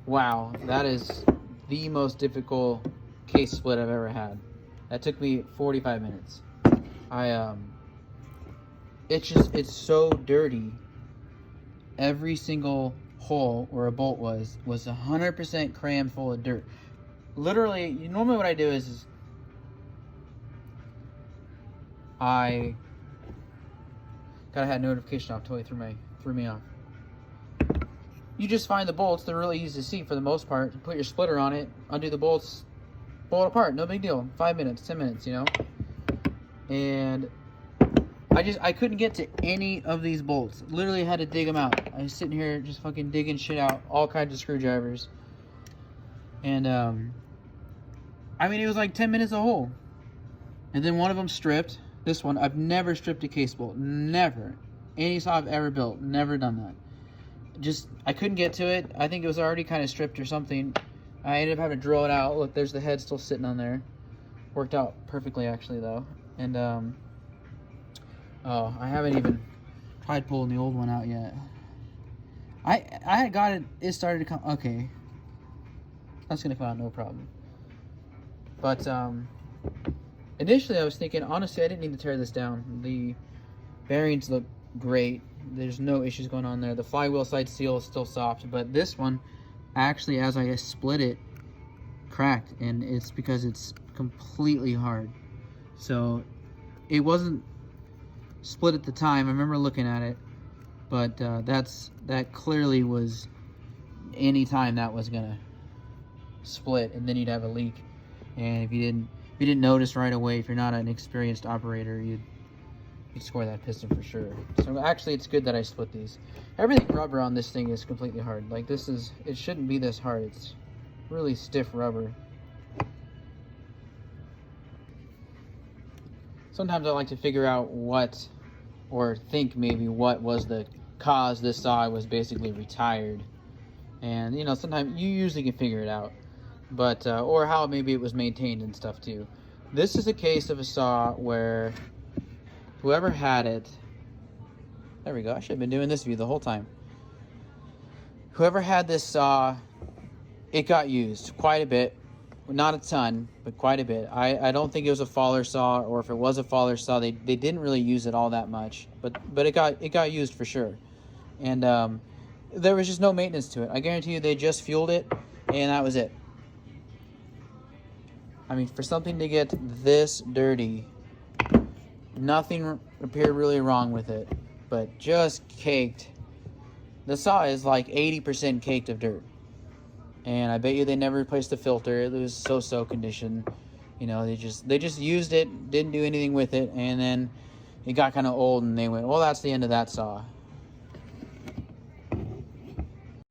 Wow, that is the most difficult case split I've ever had. That took me 45 minutes. It's so dirty. Every single hole where a bolt was 100% crammed full of dirt. Literally, normally what I do is I gotta had notification off, totally threw me off. You just find the bolts, they're really easy to see for the most part. You put your splitter on it, undo the bolts, pull it apart, no big deal. 5 minutes, 10 minutes, you know? And I couldn't get to any of these bolts. Literally had to dig them out. I was sitting here just fucking digging shit out, all kinds of screwdrivers. And I mean, it was like 10 minutes a hole. And then one of them stripped. This one, I've never stripped a case bolt. Never. Any saw I've ever built, never done that. I couldn't get to it. I think it was already kind of stripped or something. I ended up having to drill it out. Look, there's the head still sitting on there. Worked out perfectly, actually, though. And, oh, I haven't even tried pulling the old one out yet. I had got it started to come, okay. That's gonna come out no problem. But, initially I was thinking, honestly, I didn't need to tear this down. The bearings look great. There's no issues going on there. The flywheel side seal is still soft, but this one, actually, as I split it, cracked, and it's because it's completely hard. So, it wasn't split at the time. I remember looking at it, but that clearly was any time that was gonna split, and then you'd have a leak. And if you didn't notice right away, if you're not an experienced operator, you'd score that piston for sure. So actually, it's good that I split these. Everything rubber on this thing is completely hard. Like it shouldn't be this hard. It's really stiff rubber. Sometimes I like to figure out what, or think maybe what was the cause this saw was basically retired. And you know, sometimes you usually can figure it out, but or how maybe it was maintained and stuff too. This is a case of a saw where whoever had it, there we go, I should have been doing this view the whole time. Whoever had this saw, it got used quite a bit. Not a ton, but quite a bit. I don't think it was a faller saw, or if it was a faller saw, they didn't really use it all that much. But it got used for sure. And there was just no maintenance to it. I guarantee you they just fueled it, and that was it. I mean, for something to get this dirty, nothing appeared really wrong with it, but just caked. The saw is like 80% caked of dirt. And I bet you they never replaced the filter. It was so-so condition. You know, they just used it, didn't do anything with it, and then it got kind of old, and they went, well, that's the end of that saw.